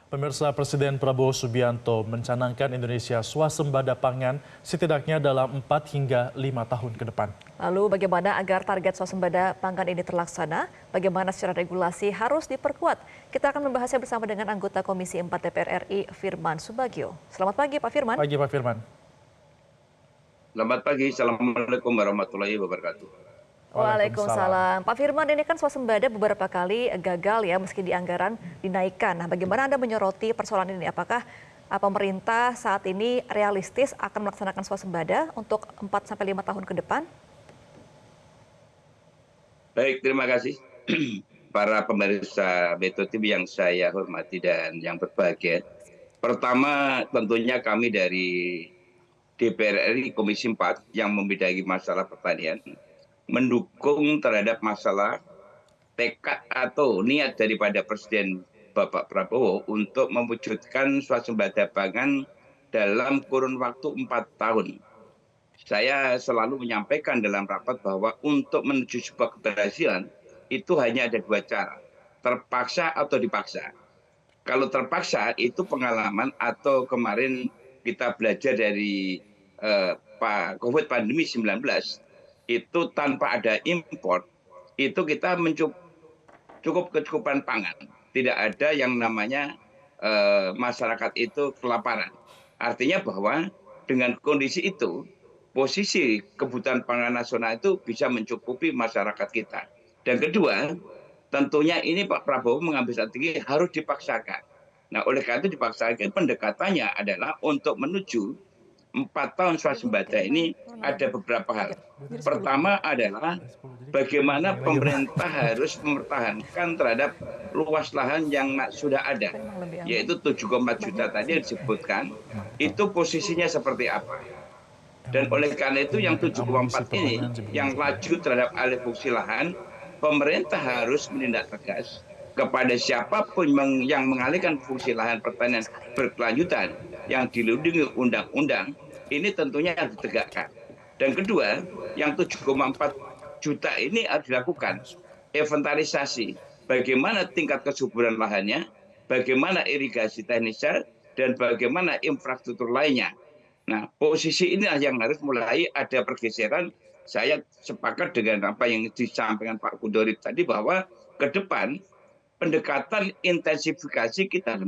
Pemirsa, Presiden Prabowo Subianto mencanangkan Indonesia swasembada pangan setidaknya dalam 4 hingga 5 tahun ke depan. Lalu bagaimana agar target swasembada pangan ini terlaksana? Bagaimana secara regulasi harus diperkuat? Kita akan membahasnya bersama dengan anggota Komisi 4 DPR RI, Firman Subagio. Selamat pagi, Pak Firman. Pagi, Pak Firman. Selamat pagi, Assalamualaikum warahmatullahi wabarakatuh. Waalaikumsalam. Pak Firman, ini kan swasembada beberapa kali gagal ya meski di anggaran dinaikkan. Nah, bagaimana Anda menyoroti persoalan ini? Apakah pemerintah saat ini realistis akan melaksanakan swasembada untuk 4-5 tahun ke depan? Baik, terima kasih. Para pemirsa Metro TV yang saya hormati dan yang berbahagia. Pertama, tentunya kami dari DPR RI Komisi 4 yang membidangi masalah pertanian mendukung terhadap masalah tekad atau niat daripada Presiden Bapak Prabowo untuk mewujudkan swasembada pangan dalam kurun waktu 4 tahun. Saya selalu menyampaikan dalam rapat bahwa untuk menuju sebuah keberhasilan itu hanya ada 2 cara, terpaksa atau dipaksa. Kalau terpaksa itu pengalaman atau kemarin kita belajar dari COVID pandemi 19, itu tanpa ada impor, itu kita cukup kecukupan pangan. Tidak ada yang namanya masyarakat itu kelaparan. Artinya bahwa dengan kondisi itu, posisi kebutuhan pangan nasional itu bisa mencukupi masyarakat kita. Dan kedua, tentunya ini Pak Prabowo mengambil strategi harus dipaksakan. Nah, oleh karena itu dipaksakan, pendekatannya adalah untuk menuju 4 tahun swasembada ini ada beberapa hal. Pertama adalah bagaimana pemerintah harus mempertahankan terhadap luas lahan yang sudah ada, yaitu 7,4 juta tadi yang disebutkan, itu posisinya seperti apa. Dan oleh karena itu yang 7,4 ini, yang laju terhadap alih fungsi lahan, pemerintah harus menindak tegas kepada siapapun yang mengalihkan fungsi lahan pertanian berkelanjutan yang dilindungi undang-undang, ini tentunya harus ditegakkan. Dan kedua, yang 7,4 juta ini harus dilakukan inventarisasi. Bagaimana tingkat kesuburan lahannya, bagaimana irigasi teknisnya, dan bagaimana infrastruktur lainnya. Nah, posisi inilah yang harus mulai ada pergeseran. Saya sepakat dengan apa yang disampaikan Pak Kudori tadi bahwa ke depan pendekatan intensifikasi kita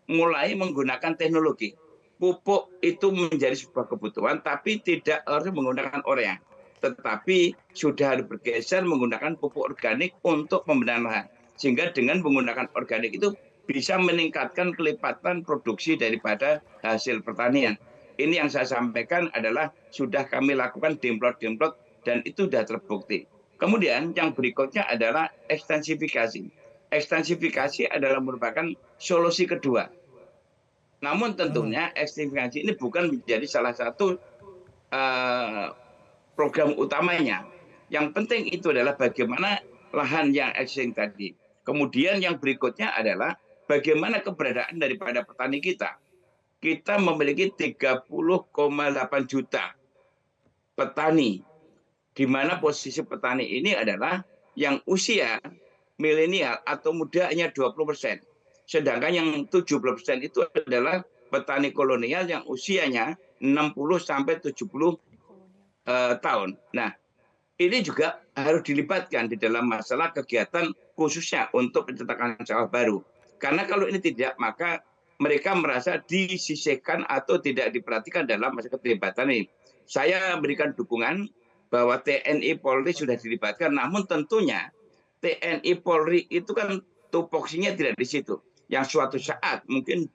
mulai menggunakan teknologi. Pupuk itu menjadi sebuah kebutuhan, tapi tidak harus menggunakan urea. Tetapi sudah harus bergeser menggunakan pupuk organik untuk pembenahan lahan. Sehingga dengan menggunakan organik itu bisa meningkatkan kelipatan produksi daripada hasil pertanian. Ini yang saya sampaikan adalah sudah kami lakukan demplot-demplot dan itu sudah terbukti. Kemudian yang berikutnya adalah ekstensifikasi. Ekstensifikasi adalah merupakan solusi kedua. Namun tentunya ekstensifikasi ini bukan menjadi salah satu program utamanya. Yang penting itu adalah bagaimana lahan yang ekstensi tadi. Kemudian yang berikutnya adalah bagaimana keberadaan daripada petani kita. Kita memiliki 30,8 juta petani, di mana posisi petani ini adalah yang usia milenial atau muda hanya 20%. Sedangkan yang 70% itu adalah petani kolonial yang usianya 60 sampai 70 tahun. Nah, ini juga harus dilibatkan di dalam masalah kegiatan khususnya untuk pencetakan sawah baru. Karena kalau ini tidak, maka mereka merasa disisihkan atau tidak diperhatikan dalam masa keterlibatan ini. Saya berikan dukungan bahwa TNI Polri sudah dilibatkan, namun tentunya TNI Polri itu kan tupoksinya tidak di situ. Yang suatu saat mungkin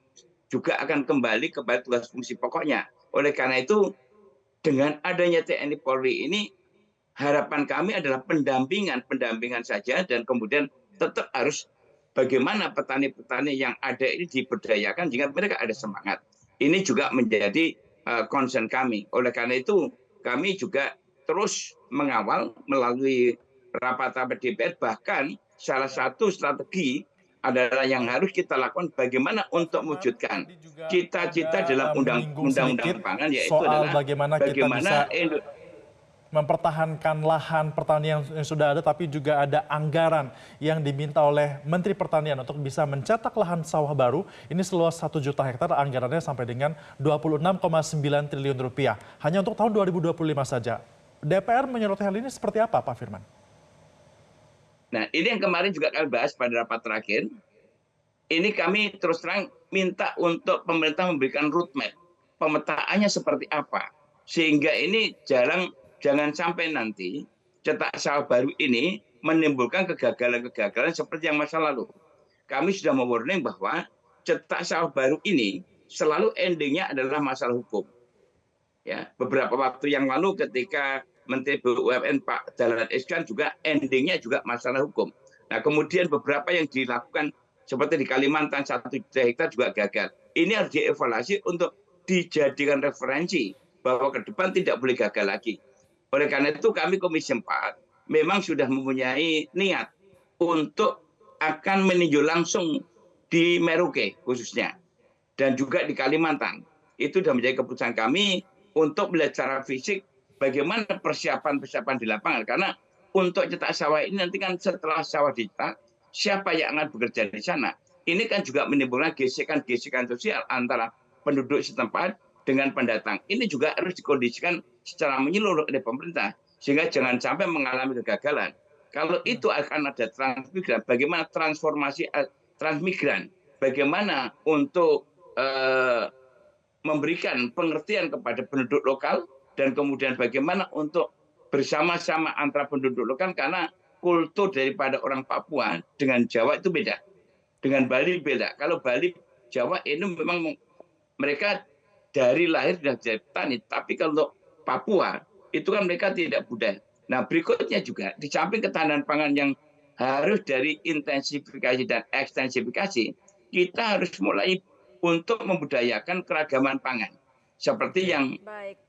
juga akan kembali kepada tugas fungsi pokoknya. Oleh karena itu, dengan adanya TNI Polri ini, harapan kami adalah pendampingan saja, dan kemudian tetap harus bagaimana petani-petani yang ada ini diberdayakan jika mereka ada semangat. Ini juga menjadi concern kami. Oleh karena itu, kami juga terus mengawal melalui rapat-rapat DPR, bahkan salah satu strategi adalah yang harus kita lakukan bagaimana untuk mewujudkan cita-cita dalam undang-undang pangan, yaitu soal adalah bagaimana kita bisa mempertahankan lahan pertanian yang sudah ada, tapi juga ada anggaran yang diminta oleh Menteri Pertanian untuk bisa mencetak lahan sawah baru. Ini seluas 1 juta hektar, anggarannya sampai dengan 26,9 triliun rupiah. Hanya untuk tahun 2025 saja. DPR menyoroti hal ini seperti apa, Pak Firman? Nah, ini yang kemarin juga kami bahas pada rapat terakhir. Ini kami terus terang minta untuk pemerintah memberikan roadmap. Pemetaannya seperti apa. Sehingga ini jangan sampai nanti cetak sawah baru ini menimbulkan kegagalan-kegagalan seperti yang masa lalu. Kami sudah mewarning bahwa cetak sawah baru ini selalu endingnya adalah masalah hukum. Ya, beberapa waktu yang lalu ketika Menteri BUMN Pak Dahlan Iskan juga endingnya juga masalah hukum. Nah, kemudian beberapa yang dilakukan seperti di Kalimantan 1 juta hektar juga gagal. Ini harus dievaluasi untuk dijadikan referensi bahwa ke depan tidak boleh gagal lagi. Oleh karena itu kami Komisi 4 memang sudah mempunyai niat untuk akan meninjau langsung di Merauke khususnya dan juga di Kalimantan. Itu sudah menjadi keputusan kami untuk melihat secara fisik bagaimana persiapan di lapangan. Karena untuk cetak sawah ini nanti kan setelah sawah dicetak, siapa yang akan bekerja di sana. Ini kan juga menimbulkan gesekan-gesekan sosial antara penduduk setempat dengan pendatang. Ini juga harus dikondisikan secara menyeluruh oleh pemerintah, sehingga jangan sampai mengalami kegagalan. Kalau itu akan ada transmigran, bagaimana transformasi transmigran, bagaimana untuk memberikan pengertian kepada penduduk lokal, dan kemudian bagaimana untuk bersama-sama antara penduduk lokal, karena kultur daripada orang Papua dengan Jawa itu beda. Dengan Bali beda. Kalau Bali, Jawa ini memang mereka dari lahir sudah jadi petani. Tapi kalau Papua, itu kan mereka tidak budaya. Nah, berikutnya juga, di samping ketahanan pangan yang harus dari intensifikasi dan ekstensifikasi, kita harus mulai untuk membudayakan keragaman pangan. Seperti yang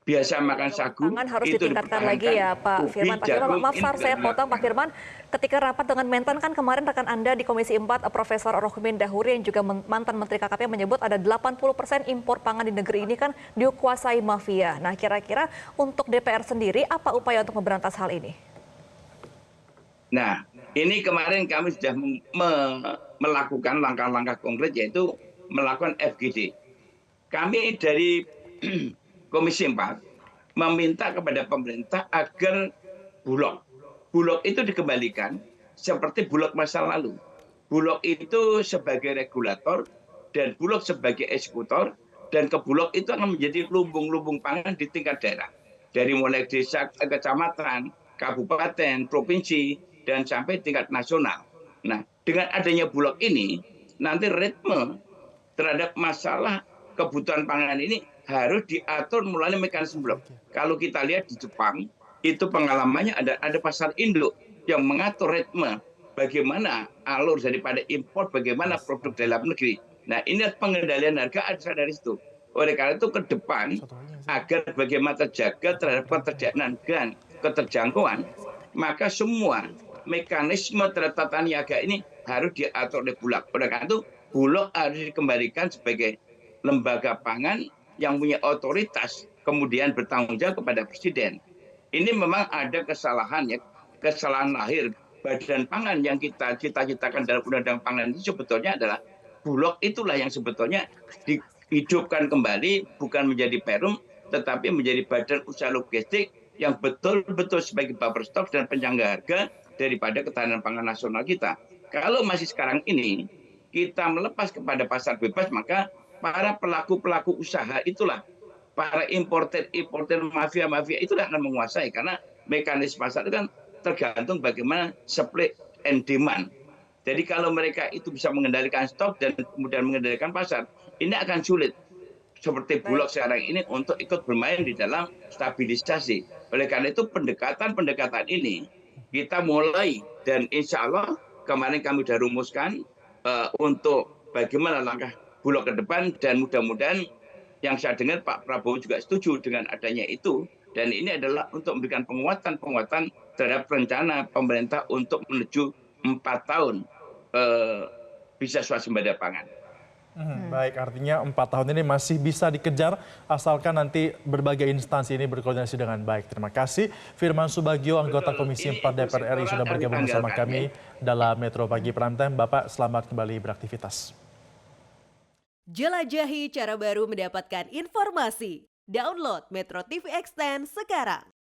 biasa makan sagu, pangan harus itu ditingkatkan lagi ya Pak Firman. Pak Firman, maaf saya potong Pak Firman. Ketika rapat dengan Mentan kan kemarin rekan Anda di Komisi 4, Profesor Rohmin Dahuri yang juga mantan Menteri KKP menyebut ada 80% impor pangan di negeri ini kan dikuasai mafia. Nah, kira-kira untuk DPR sendiri apa upaya untuk memberantas hal ini? Nah, ini kemarin kami sudah melakukan langkah-langkah konkret, yaitu melakukan FGD. Kami dari Komisi 4 meminta kepada pemerintah agar Bulog itu dikembalikan seperti Bulog masa lalu. Bulog itu sebagai regulator dan Bulog sebagai eksekutor, dan ke Bulog itu akan menjadi lumbung-lumbung pangan di tingkat daerah. Dari mulai desa, kecamatan, kabupaten, provinsi, dan sampai tingkat nasional. Nah, dengan adanya Bulog ini, nanti ritme terhadap masalah kebutuhan pangan ini harus diatur melalui mekanisme Bulog. Kalau kita lihat di Jepang, itu pengalamannya ada pasar induk yang mengatur ritme bagaimana alur daripada impor, bagaimana produk dalam negeri. Nah, ini pengendalian harga ada dari situ. Oleh karena itu ke depan, agar bagaimana terjaga terhadap ketersediaan dan keterjangkauan, maka semua mekanisme terhadap tata niaga ini harus diatur oleh Bulog. Oleh karena itu, Bulog harus dikembalikan sebagai lembaga pangan yang punya otoritas, kemudian bertanggung jawab kepada Presiden. Ini memang ada kesalahan lahir Badan Pangan yang kita cita-citakan dalam Undang-Undang Pangan itu sebetulnya adalah Bulog itulah yang sebetulnya dihidupkan kembali, bukan menjadi perum, tetapi menjadi badan usaha logistik yang betul-betul sebagai buffer stok dan penyangga harga daripada ketahanan pangan nasional kita. Kalau masih sekarang ini kita melepas kepada pasar bebas, maka para pelaku-pelaku usaha itulah, para importer mafia itulah akan menguasai, karena mekanisme pasar itu kan tergantung bagaimana supply and demand. Jadi kalau mereka itu bisa mengendalikan stok dan kemudian mengendalikan pasar, ini akan sulit seperti Bulog sekarang ini untuk ikut bermain di dalam stabilisasi. Oleh karena itu pendekatan ini kita mulai, dan insya Allah kemarin kami sudah rumuskan untuk bagaimana langkah Bulog ke depan, dan mudah-mudahan yang saya dengar Pak Prabowo juga setuju dengan adanya itu, dan ini adalah untuk memberikan penguatan terhadap rencana pemerintah untuk menuju 4 tahun bisa swasembada pangan. Baik, artinya 4 tahun ini masih bisa dikejar asalkan nanti berbagai instansi ini berkoordinasi dengan baik. Terima kasih Firman Subagio, anggota Komisi 4 DPR RI sudah bergabung bersama kami dalam Metro Pagi Prime Time. Bapak, selamat kembali beraktivitas. Jelajahi cara baru mendapatkan informasi. Download Metro TV Extend sekarang.